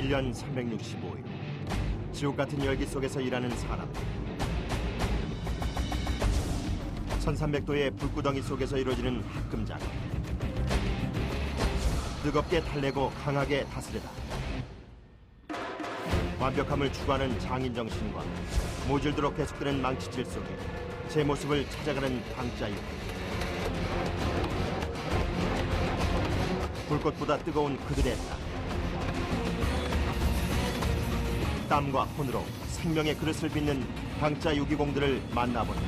1년 365일 지옥 같은 열기 속에서 일하는 사람. 1300도의 불구덩이 속에서 이루어지는 합금 작업. 뜨겁게 달래고 강하게 다스리다. 완벽함을 추구하는 장인 정신과 모질도록 계속되는 망치질 속에 제 모습을 찾아가는 방자유. 불꽃보다 뜨거운 그들의 땀과 혼으로 생명의 그릇을 빚는 방자 유기공들을 만나본다.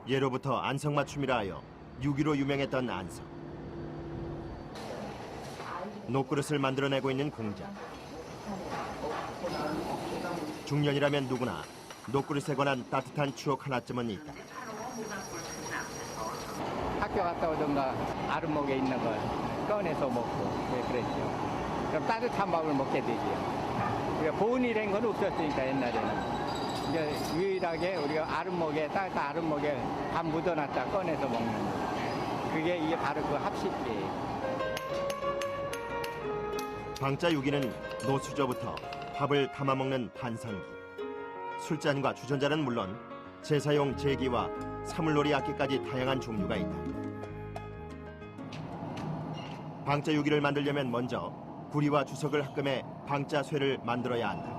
예로부터 안성맞춤이라 하여 유기로 유명했던 안성. 녹그릇을 만들어내고 있는 공장. 중년이라면 누구나 녹그릇에 관한 따뜻한 추억 하나쯤은 있다. 학교 갔다 오던가 아랫목에 있는 걸 꺼내서 먹고 그랬죠. 그럼 따뜻한 밥을 먹게 되지요. 우리가 보온이라는 건 없었으니까 옛날에는. 이제 유일하게 우리가 아랫목에 따뜻한 아랫목에 밥 묻어놨다 꺼내서 먹는 그게 이게 바로 그 합식기예요. 방자 유기는 노수저부터 밥을 담아먹는 반상기, 술잔과 주전자는 물론 제사용 제기와 사물놀이 악기까지 다양한 종류가 있다. 방자 유기를 만들려면 먼저 구리와 주석을 합금해 방자쇠를 만들어야 한다.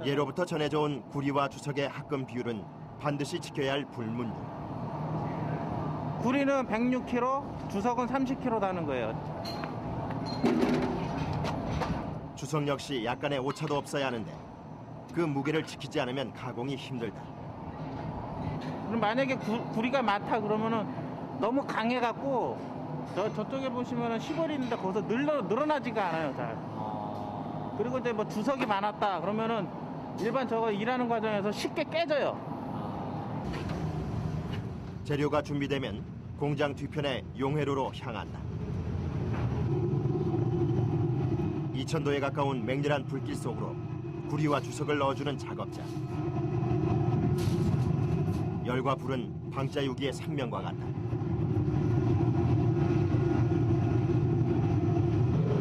예로부터 전해져 온 구리와 주석의 합금 비율은 반드시 지켜야 할 불문율. 구리는 106kg, 주석은 30kg 다는 거예요. 주석 역시 약간의 오차도 없어야 하는데 그 무게를 지키지 않으면 가공이 힘들다. 그럼 만약에 구리가 많다 그러면은 너무 강해갖고 저쪽에 보시면은 시골이 있는데 거기서 늘어나지가 않아요, 잘. 그리고 이제 뭐 주석이 많았다 그러면은 일반 저거 일하는 과정에서 쉽게 깨져요. 재료가 준비되면 공장 뒤편의 용회로로 향한다. 2000도에 가까운 맹렬한 불길 속으로 구리와 주석을 넣어주는 작업자. 열과 불은 방자 유기의 생명과 같다.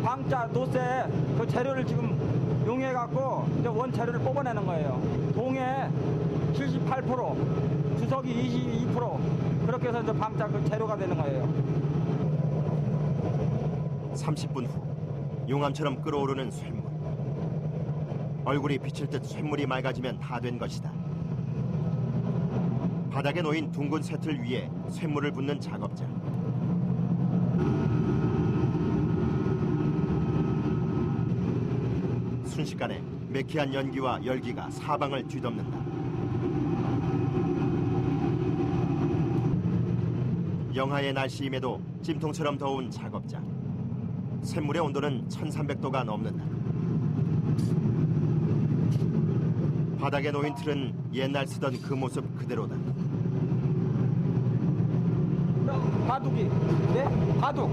방자 노쇠 그 재료를 지금 용해갖고 이제 원 재료를 뽑아내는 거예요. 동해 78%, 주석이 22%, 그렇게 해서 이제 방자 그 재료가 되는 거예요. 30분 후 용암처럼 끓어오르는 쇳물. 얼굴이 비칠 듯 쇳물이 맑아지면 다 된 것이다. 바닥에 놓인 둥근 쇠틀 위에 쇳물을 붓는 작업자. 순식간에 매캐한 연기와 열기가 사방을 뒤덮는다. 영하의 날씨임에도 찜통처럼 더운 작업자. 쇳물의 온도는 1300도가 넘는다. 바닥에 놓인 틀은 옛날 쓰던 그 모습 그대로다. 바둑이, 네? 바둑.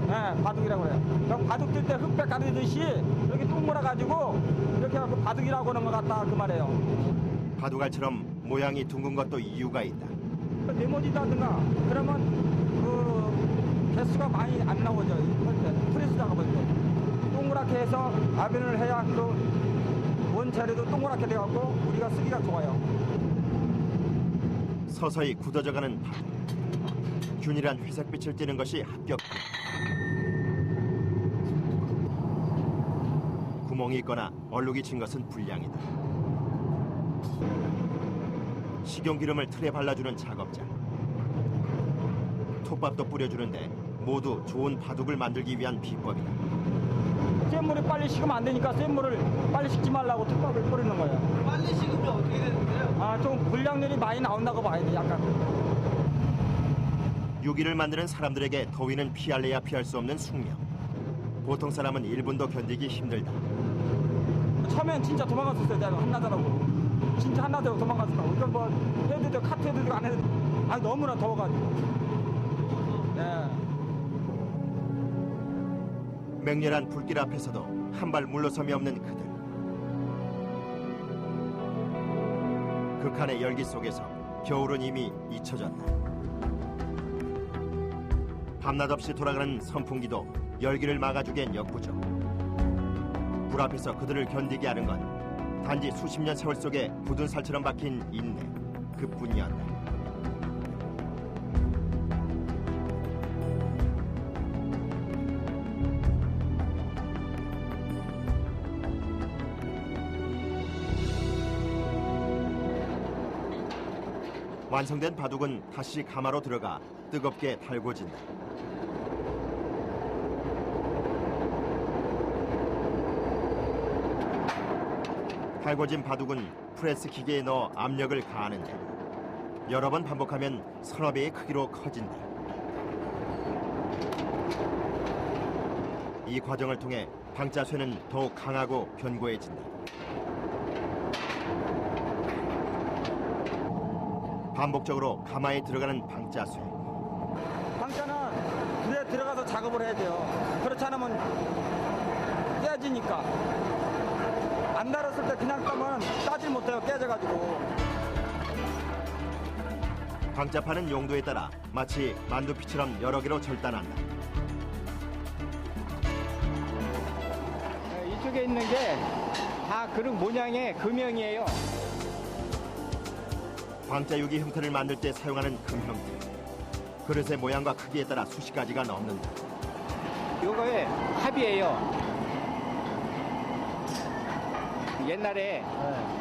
네, 바둑이라고 해요. 그럼 바둑 뜰 때 흑백 가르듯이 이렇게 뚝 몰아가지고 이렇게 하고 바둑이라고 하는 것 같다 그 말이에요. 바둑알처럼 모양이 둥근 것도 이유가 있다. 네모지다든가 그러면 그 개수가 많이 안 나오죠. 프레스 작업할 때. 동그랗게 해서 아변을 해야 그 원자료도 동그랗게 돼갖고 우리가 쓰기가 좋아요. 서서히 굳어져가는 바둑. 균일한 회색빛을 띠는 것이 합격구. 구멍이 있거나 얼룩이 진 것은 불량이다. 식용기름을 틀에 발라주는 작업자. 톱밥도 뿌려주는데 모두 좋은 바둑을 만들기 위한 비법이다. 쇳물이 빨리 식으면 안 되니까 쇳물을 빨리 식지 말라고 톱밥을 뿌리는 거예요. 빨리 식으면 어떻게 되는데요? 아, 좀 불량률이 많이 나온다고 봐야 돼, 약간. 유기를 만드는 사람들에게 더위는 피할래야 피할 수 없는 숙명. 보통 사람은 1분도 견디기 힘들다. 처음엔 진짜 도망갔었어요, 내가 한나자라고. 진짜 한나자라고 도망갔었다고. 그러니까 뭐 해도 되고 카트 해도 되고 안 해도 되고. 아니, 너무나 더워가지고. 네. 맹렬한 불길 앞에서도 한 발 물러섬이 없는 그들. 극한의 열기 속에서 겨울은 이미 잊혀졌다. 밤낮 없이 돌아가는 선풍기도 열기를 막아주기엔 역부족. 불 앞에서 그들을 견디게 하는 건 단지 수십 년 세월 속에 굳은 살처럼 박힌 인내 그뿐이었다. 완성된 바둑은 다시 가마로 들어가 뜨겁게 달궈진다. 달궈진 바둑은 프레스 기계에 넣어 압력을 가하는데 여러 번 반복하면 서너 배의 크기로 커진다. 이 과정을 통해 방자쇠는 더욱 강하고 견고해진다. 반복적으로 가마에 들어가는 방자쇠. 방자는 불에 들어가서 작업을 해야 돼요. 그렇지 않으면 깨지니까. 안 달았을 때 그냥 따면 따질 못해요. 깨져가지고. 방자파는 용도에 따라 마치 만두피처럼 여러 개로 절단한다. 이쪽에 있는 게 다 그릇 모양의 금형이에요. 방자유기 형태를 만들 때 사용하는 금 형태. 그릇의 모양과 크기에 따라 수십 가지가 넘는다. 이거의 합이에요. 옛날에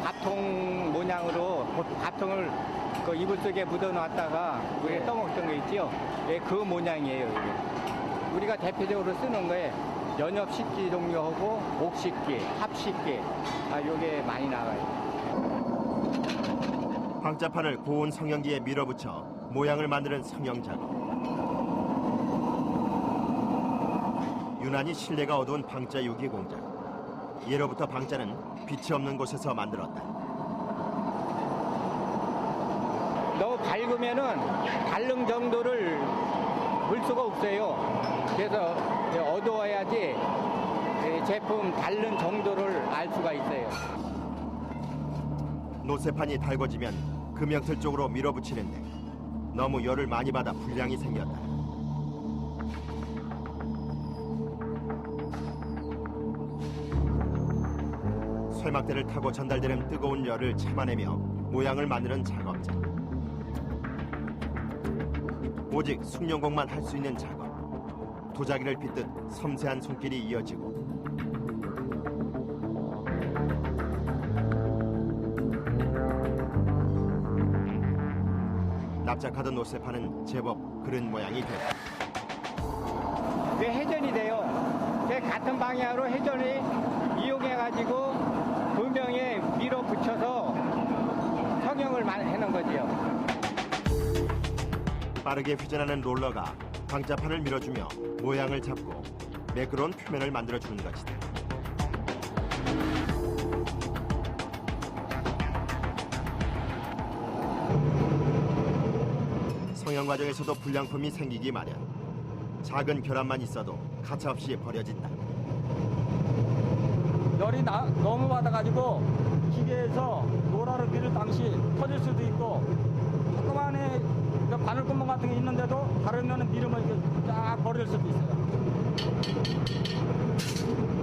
가통 모양으로 가통을 그 이불 속에 묻어놨다가 우리가 떠먹던 거 있지요? 예, 그 모양이에요. 이게. 우리가 대표적으로 쓰는 거에 연엽식기 종류하고 옥식기, 합식기, 요게 많이 나와요. 방자판을 고온 성형기에 밀어붙여 모양을 만드는 성형 작업. 유난히 실내가 어두운 방자유기 공장. 예로부터 방자는 빛이 없는 곳에서 만들었다. 너무 밝으면은 다른 정도를 볼 수가 없어요. 그래서 어두워야지 제품 다른 정도를 알 수가 있어요. 노쇠판이 달궈지면 금형틀 쪽으로 밀어붙이는데 너무 열을 많이 받아 불량이 생겼다. 쇠막대를 타고 전달되는 뜨거운 열을 참아내며 모양을 만드는 작업자. 오직 숙련공만 할 수 있는 작업. 도자기를 빗듯 섬세한 손길이 이어지고 납작하던 노쇠판은 제법 그런 모양이 됐다. 그게 회전이 돼요. 그 같은 방향으로 회전을 이용해가지고 금형에 밀어붙여서 성형을 해놓은 거지요. 빠르게 회전하는 롤러가 방자판을 밀어주며 모양을 잡고 매끄러운 표면을 만들어주는 것이다. 성형 과정에서도 불량품이 생기기 마련. 작은 결함만 있어도 가차없이 버려진다. 열이 너무 받아가지고 기계에서 로라를 밀을 당시 터질 수도 있고 조그만해 바늘구멍 같은 게 있는데도 다르면 밀으면 이게 쫙 버릴 수도 있어요.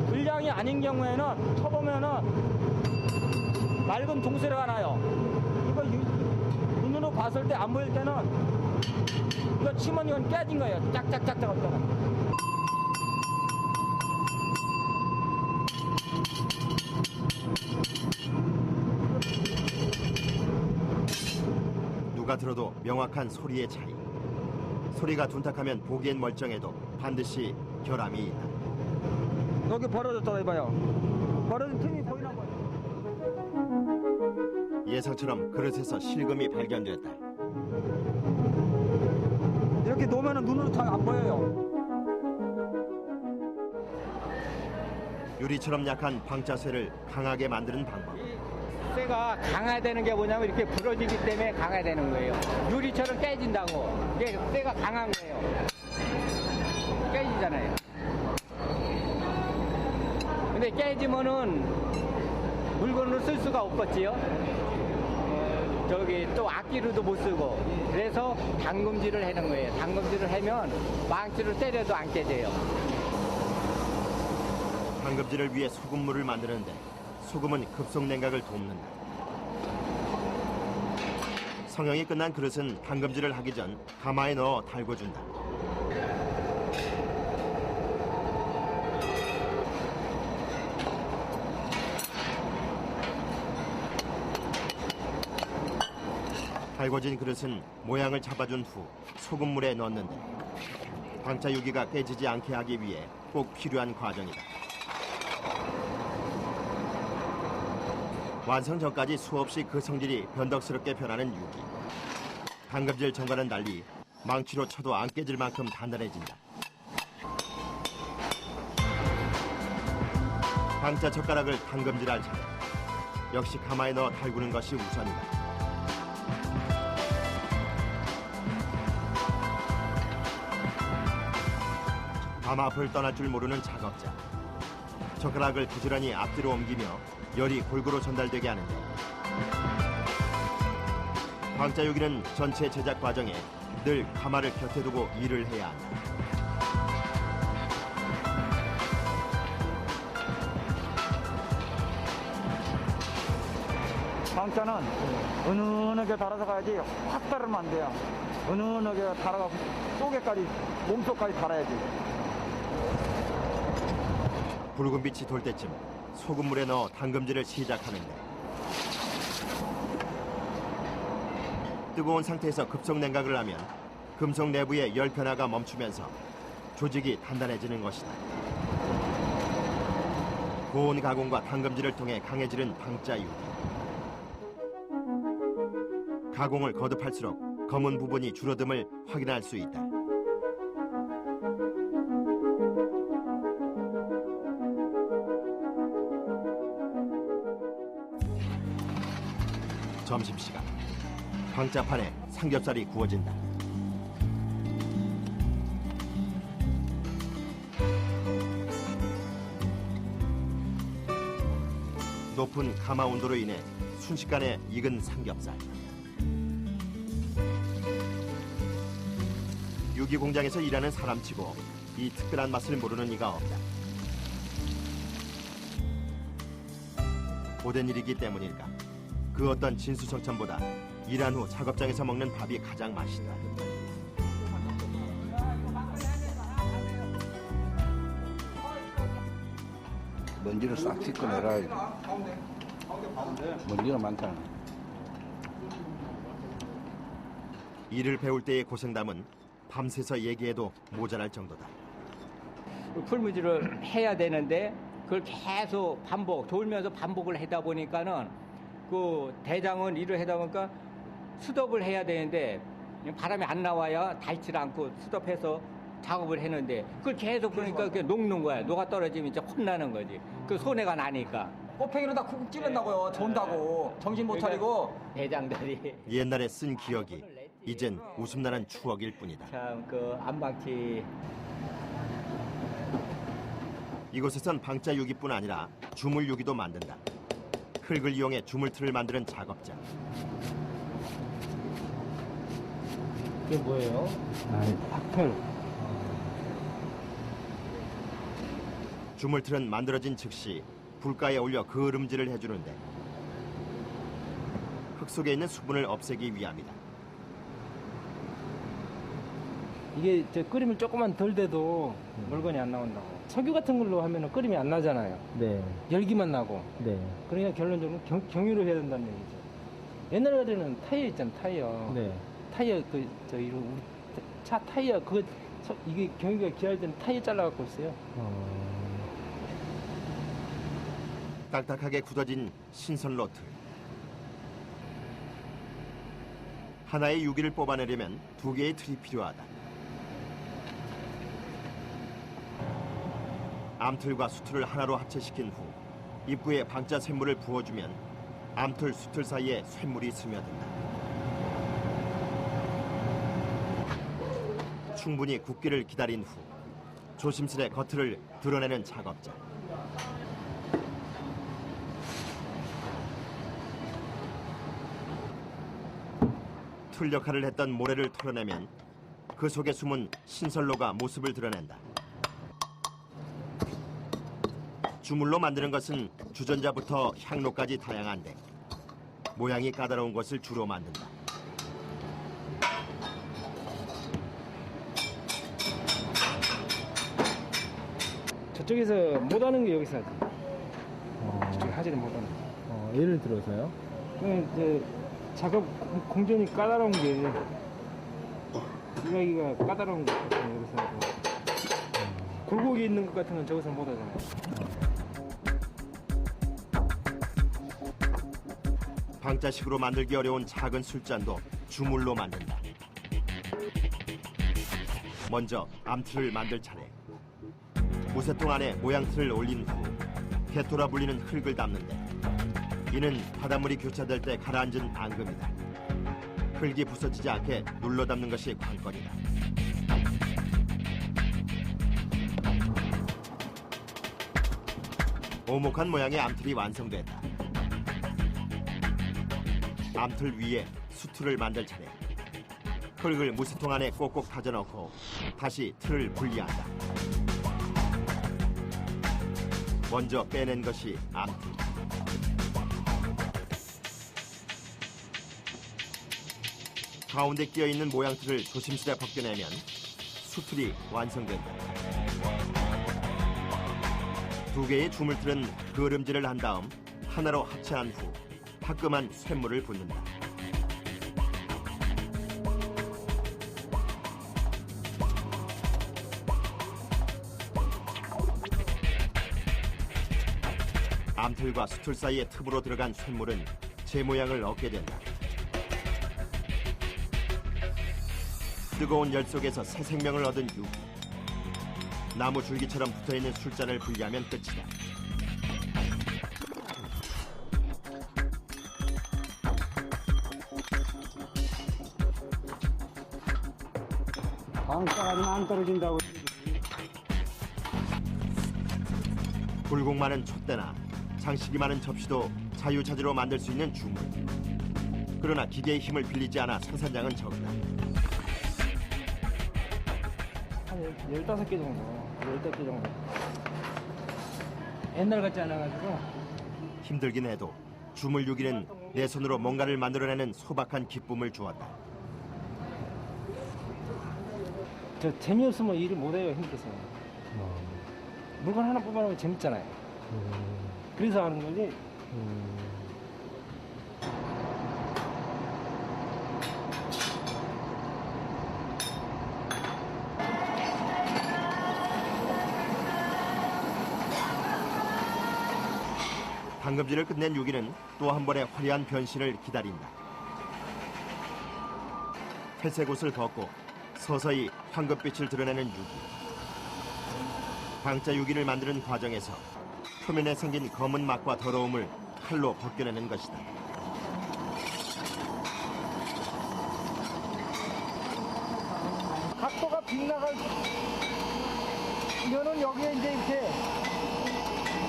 불량이 아닌 경우에는 쳐보면은 맑은 종소리가 나요. 이거 눈으로 봤을 때 안 보일 때는 이거 치면 이건 깨진 거예요. 짝짝짝짝 할 때는. 누가 들어도 명확한 소리의 차이. 소리가 둔탁하면 보기엔 멀쩡해도 반드시 결함이 있다. 여기 벌어졌다 해봐요. 벌어진 틈이 보이나 봐요. 예상처럼 그릇에서 실금이 발견됐다. 이렇게 놓으면 눈으로 잘 안 보여요. 유리처럼 약한 방자쇠를 강하게 만드는 방법. 쇠가 강화되는 게 뭐냐면 이렇게 부러지기 때문에 강화되는 거예요. 유리처럼 깨진다고. 이게 쇠가 강한 거예요. 깨지잖아요. 근데 깨지면은 물건을 쓸 수가 없겠지요. 저기 또 악기로도 못 쓰고 그래서 담금질을 하는 거예요. 담금질을 하면 망치로 때려도 안 깨져요. 담금질을 위해 소금물을 만드는데 소금은 급속 냉각을 돕는다. 성형이 끝난 그릇은 담금질을 하기 전 가마에 넣어 달궈준다. 달궈진 그릇은 모양을 잡아준 후 소금물에 넣는데 방자 유기가 깨지지 않게 하기 위해 꼭 필요한 과정이다. 완성 전까지 수없이 그 성질이 변덕스럽게 변하는 유기. 담금질 전과는 달리 망치로 쳐도 안 깨질 만큼 단단해진다. 방자 젓가락을 담금질할 차례. 역시 가마에 넣어 달구는 것이 우선이다. 가마 앞을 떠날 줄 모르는 작업자. 젓가락을 부지런히 앞뒤로 옮기며 열이 골고루 전달되게 하는데 방자 유기는 전체 제작 과정에 늘 가마를 곁에 두고 일을 해야 한다. 방자는 은은하게 달아서 가야지 확 달으면 안 돼요. 은은하게 달아가고 속에까지 몸속까지 달아야지. 붉은 빛이 돌 때쯤 소금물에 넣어 담금질을 시작하는데 뜨거운 상태에서 급속 냉각을 하면 금속 내부의 열 변화가 멈추면서 조직이 단단해지는 것이다. 고온 가공과 담금질을 통해 강해지는 방자 유기. 가공을 거듭할수록 검은 부분이 줄어듦을 확인할 수 있다. 점심시간. 방자판에 삼겹살이 구워진다. 높은 가마 온도로 인해 순식간에 익은 삼겹살. 유기 공장에서 일하는 사람치고 이 특별한 맛을 모르는 이가 없다. 고된 일이기 때문일까? 그 어떤 진수성찬보다 일한 후 작업장에서 먹는 밥이 가장 맛있다. 먼지를 싹 씻어내라. 먼지가 많다. 일을 배울 때의 고생담은 밤새서 얘기해도 모자랄 정도다. 풀무질을 해야 되는데 그걸 계속 돌면서 반복을 하다 보니까는 그 대장은 일을 하다 보니까 스톱을 해야 되는데 바람이 안 나와야 닳지 않고 스톱해서 작업을 했는데 그걸 계속 그러니까 그게 녹는 거야. 녹아 떨어지면 이제 혼나는 거지. 그 손해가 나니까. 꽃팽이로 다 쿡쿡 찌른다고요. 돈다고. 정신 못 차리고. 대장들이 옛날에 쓴 기억이 이젠 웃음나는 추억일 뿐이다. 참 그 안방치. 이곳에선 방자 유기뿐 아니라 주물 유기도 만든다. 흙을 이용해 주물틀을 만드는 작업자. 이게 뭐예요? 팍털. 주물틀은 만들어진 즉시 불가에 올려 그을음질을 해주는데 흙 속에 있는 수분을 없애기 위함이다. 이게 끓이면 조금만 덜 돼도 물건이 안 나온다고. 석유 같은 걸로 하면 끓임이 안 나잖아요. 네, 열기만 나고. 네, 그러니까 결론적으로 경유를 해야 된다는 얘기죠. 옛날 같에는 타이어 있잖아요, 타이어. 네. 타이어 우리 차 타이어 이게 경유가 귀할 때는 타이어 잘라갖고 있어요. 딱딱하게 굳어진 신선 로틀. 하나의 유기를 뽑아내려면 2개의 틀이 필요하다. 암틀과 수틀을 하나로 합체시킨 후 입구에 방자 쇳물을 부어주면 암틀, 수틀 사이에 쇳물이 스며든다. 충분히 굳기를 기다린 후 조심스레 겉을 드러내는 작업자. 틀 역할을 했던 모래를 털어내면 그 속에 숨은 신설로가 모습을 드러낸다. 주물로 만드는 것은 주전자부터 향로까지 다양한데 모양이 까다로운 것을 주로 만든다. 저쪽에서 못하는 게 여기서 하지. 저쪽에 하지를 못하는 거. 예를 들어서요? 이제 작업 공정이 까다로운 게 일하기가 까다로운 것 같아요. 여기서 하고. 굴곡이 있는 것 같은 건 저기서 못 하잖아요. 방자식으로 만들기 어려운 작은 술잔도 주물로 만든다. 먼저 암틀을 만들 차례. 무쇠통 안에 모양틀을 올린 후 개토라 불리는 흙을 담는데 이는 바닷물이 교차될 때 가라앉은 앙금이다. 흙이 부서지지 않게 눌러 담는 것이 관건이다. 오목한 모양의 암틀이 완성됐다. 암틀 위에 수틀을 만들 차례. 흙을 무쇠통 안에 꼭꼭 다져 넣고 다시 틀을 분리한다. 먼저 빼낸 것이 암틀. 가운데 끼어있는 모양틀을 조심스레 벗겨내면 수틀이 완성된다. 두 개의 주물틀은 그름질을 한 다음 하나로 합체한 후 화끔한 쇳물을 붓는다. 암틀과 수틀 사이의 틈으로 들어간 쇳물은 제 모양을 얻게 된다. 뜨거운 열 속에서 새 생명을 얻은 유기. 나무 줄기처럼 붙어있는 술잔을 분리하면 끝이다. 방사가지면 안 떨어진다고. 굴곡 많은 촛대나 장식이 많은 접시도 자유자재로 만들 수 있는 주물. 그러나 기계의 힘을 빌리지 않아 생산량은 적다. 한 15개 정도. 15개 정도. 옛날 같지 않아가지고. 힘들긴 해도 주물 유기는 내 손으로 뭔가를 만들어내는 소박한 기쁨을 주었다. 저 재미없으면 일을 못해요. 힘들어서. 물건 하나 뽑아놓으면 재밌잖아요. 그래서 하는 거지. 당금질을 끝낸 유기는 또 한 번의 화려한 변신을 기다린다. 회색 옷을 벗고 서서히 황금빛을 드러내는 유기. 방자 유기를 만드는 과정에서 표면에 생긴 검은 막과 더러움을 칼로 벗겨내는 것이다. 각도가 빗나가면은 여기에 이제 이렇게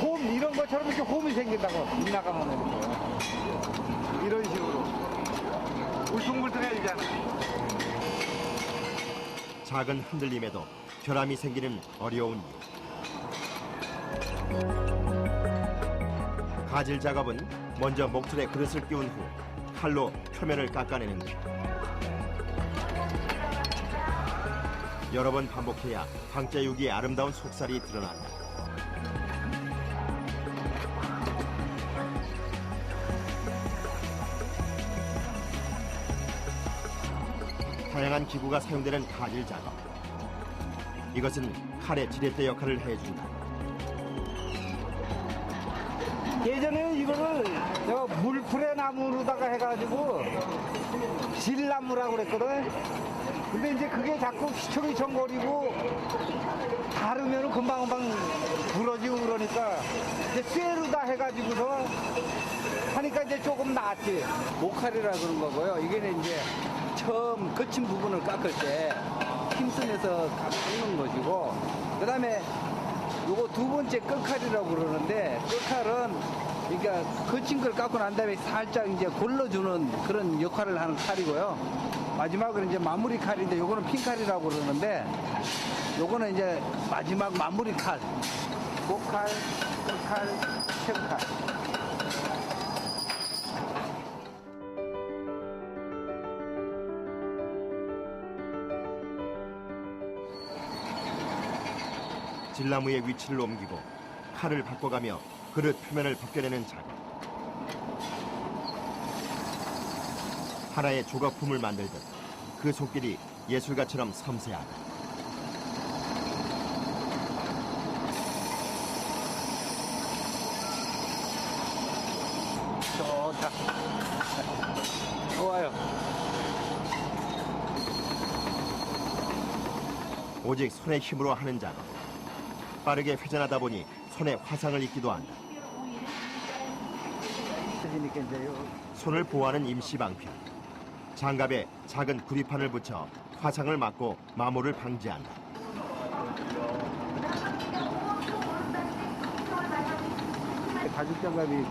홈 이런 것처럼 이렇게 홈이 생긴다고 빗나가면 이렇게 이런 식으로 울퉁불퉁해지잖아. 작은 흔들림에도 결함이 생기는 어려운 일. 가질 작업은 먼저 목틀에 그릇을 끼운 후 칼로 표면을 깎아내는 것. 여러 번 반복해야 방자 유기의 아름다운 속살이 드러난다. 다양한 기구가 사용되는 가질 작업. 이것은 칼의 지렛대 역할을 해준다. 예전에는 이거를 제가 물풀의 나무로다가 해가지고 질나무라고 그랬거든. 근데 이제 그게 자꾸 휘청휘청거리고 다르면 금방금방 부러지고 그러니까 이제 쇠로다 해가지고서 하니까 이제 조금 낫지. 모칼이라 그런 거고요. 이게는 이제 처음 거친 부분을 깎을 때 힘쓰면서 깎는 것이고, 그 다음에 요거 두 번째 끝칼이라고 그러는데, 끝칼은 그러니까 거친 걸 깎고 난 다음에 살짝 이제 골라주는 그런 역할을 하는 칼이고요. 마지막으로 이제 마무리 칼인데 요거는 핀칼이라고 그러는데 요거는 이제 마지막 마무리 칼. 목칼, 끝칼, 최칼. 질나무의 위치를 옮기고 칼을 바꿔가며 그릇 표면을 벗겨내는 작업. 하나의 조각품을 만들듯 그 손길이 예술가처럼 섬세하다. 좋다. 좋아요. 오직 손의 힘으로 하는 작업. 빠르게 회전하다 보니 손에 화상을 입기도 한다. 손을 보호하는 임시 방편. 장갑에 작은 구리판을 붙여 화상을 막고 마모를 방지한다. 가죽 장갑이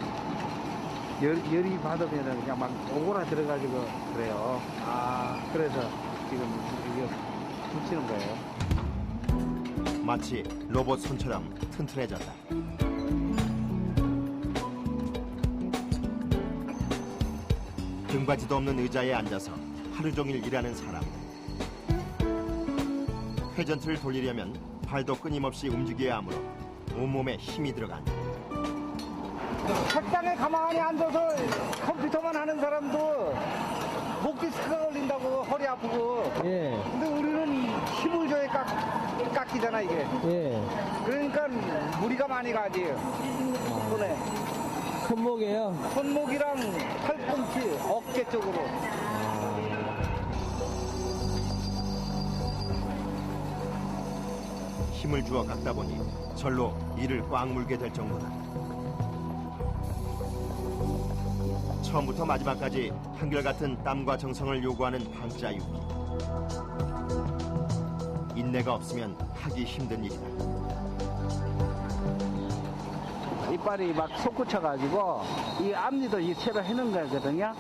열이 받으면 그냥 막 오고라 들어가지고 그래요. 그래서 지금 이게 붙이는 거예요. 마치 로봇 손처럼 튼튼해졌다. 등받이도 없는 의자에 앉아서 하루 종일 일하는 사람들. 회전틀을 돌리려면 발도 끊임없이 움직여야 하므로 온몸에 힘이 들어간다. 책상에 가만히 앉아서 컴퓨터만 하는 사람도 목 디스크가 걸린다고 허리 아프고. 예. 근데 우리는 힘을 줘야 깎이잖아 이게. 예. 그러니까 무리가 많이 가지. 손에. 손목에요? 손목이랑 팔꿈치, 어깨 쪽으로. 힘을 주어 깎다 보니 절로 이를 꽉 물게 될 정도다. 처음부터 마지막까지 한결같은 땀과 정성을 요구하는 방자유기. 인내가 없으면 하기 힘든 일이다. 이빨이 막 솟구쳐가지고 이 앞니도 이 새로 해놓은 거거든요.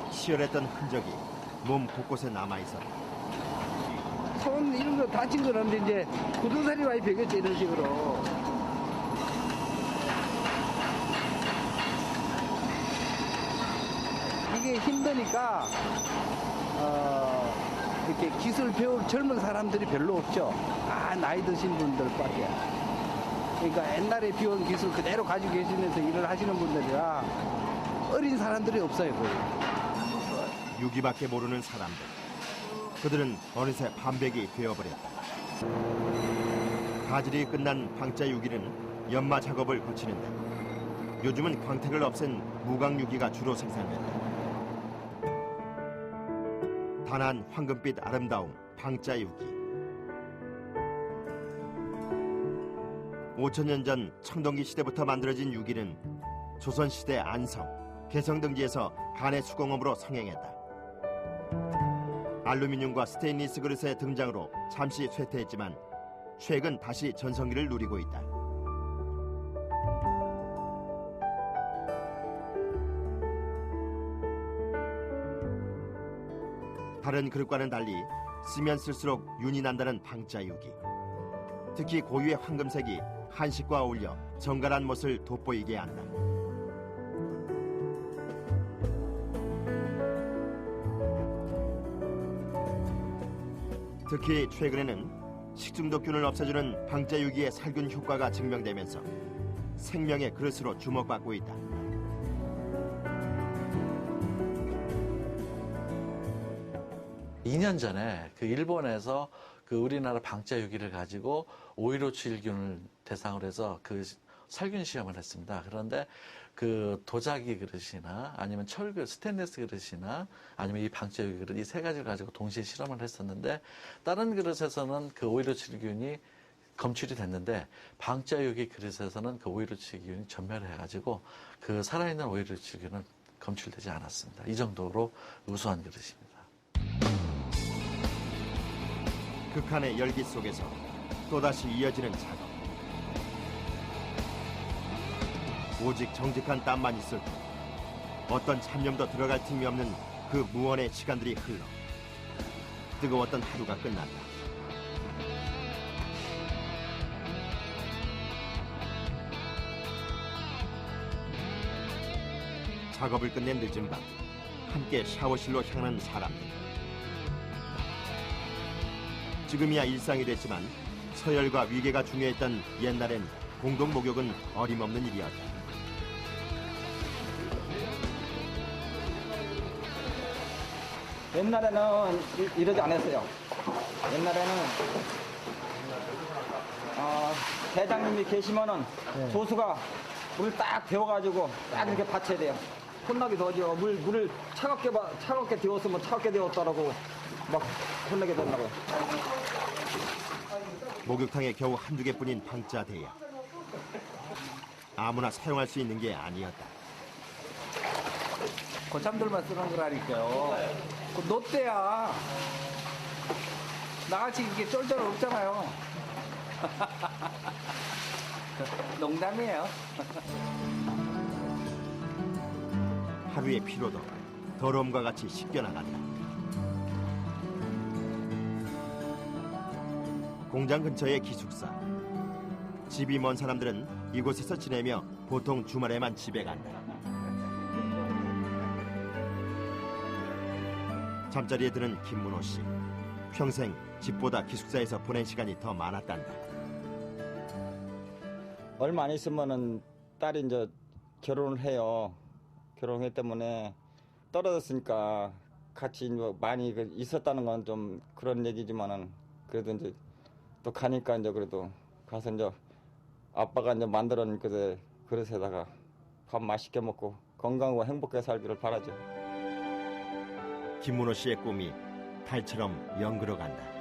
치열했던 흔적이 몸 곳곳에 남아있었다. 손 이런 거 다친 건 없는데 이제 굳은살이 많이 베겼지 이런 식으로. 이게 힘드니까 이렇게 기술 배울 젊은 사람들이 별로 없죠. 나이 드신 분들밖에. 그러니까 옛날에 비온 기술 그대로 가지고 계시면서 일을 하시는 분들이라 어린 사람들이 없어요, 거의. 유기밖에 모르는 사람들. 그들은 어느새 반백이 되어버렸다. 가질이 끝난 방자유기는 연마 작업을 거치는데 요즘은 광택을 없앤 무광유기가 주로 생산된다. 단한 황금빛 아름다움 방자유기. 5천년 전 청동기 시대부터 만들어진 유기는 조선시대 안성, 개성 등지에서 간의 수공업으로 성행했다. 알루미늄과 스테인리스 그릇의 등장으로 잠시 쇠퇴했지만 최근 다시 전성기를 누리고 있다. 다른 그릇과는 달리 쓰면 쓸수록 윤이 난다는 방자유기. 특히 고유의 황금색이 한식과 어울려 정갈한 멋을 돋보이게 한다. 특히 최근에는 식중독균을 없애주는 방자유기의 살균 효과가 증명되면서 생명의 그릇으로 주목받고 있다. (2년) 전에 그 일본에서 그 우리나라 방자유기를 가지고 5.15추일균을 대상으로 해서 그 살균 시험을 했습니다. 그런데 그 도자기 그릇이나 아니면 철그 스테인리스 그릇이나 아니면 이 방자유기 그릇 이 세 가지를 가지고 동시에 실험을 했었는데 다른 그릇에서는 그 5.15추일균이 검출이 됐는데 방자유기 그릇에서는 그 5.15추일균이 전멸해가지고 그 살아있는 5.15추일균은 검출되지 않았습니다. 이 정도로 우수한 그릇입니다. 극한의 열기 속에서 또다시 이어지는 작업. 오직 정직한 땀만 있을 뿐 어떤 잡념도 들어갈 틈이 없는 그 무언의 시간들이 흘러 뜨거웠던 하루가 끝난다. 작업을 끝낸 늦은 밤, 함께 샤워실로 향하는 사람들. 지금이야 일상이 됐지만 서열과 위계가 중요했던 옛날엔 공동 목욕은 어림없는 일이었다. 옛날에는 이러지 않았어요. 옛날에는 대장님이 계시면은 조수가 물을 딱 데워가지고 딱 이렇게 받쳐야 돼요. 혼나기 더죠. 물을 차갑게 데웠으면 차갑게 데웠다라고 막 혼나게 된다고요. 목욕탕에 겨우 한두 개뿐인 방자 대야. 아무나 사용할 수 있는 게 아니었다. 고참들만 쓰는 거라니까요. 그 롯데야. 나같이 이게 쫄쫄 없잖아요. 농담이에요. 하루의 피로도 더러움과 같이 씻겨나간다. 공장 근처의 기숙사. 집이 먼 사람들은 이곳에서 지내며 보통 주말에만 집에 간다. 잠자리에 드는 김문호 씨. 평생 집보다 기숙사에서 보낸 시간이 더 많았단다. 얼마 안 있으면은 딸이 이제 결혼을 해요. 결혼했기 때문에 떨어졌으니까 같이 많이 있었다는 건 좀 그런 얘기지만은 그래도 이제 또 가니까 이제 그래도 가서 이제 아빠가 이제 만들어놓은 그릇에다가 밥 맛있게 먹고 건강하고 행복하게 살기를 바라죠. 김문호 씨의 꿈이 달처럼 연그러 간다.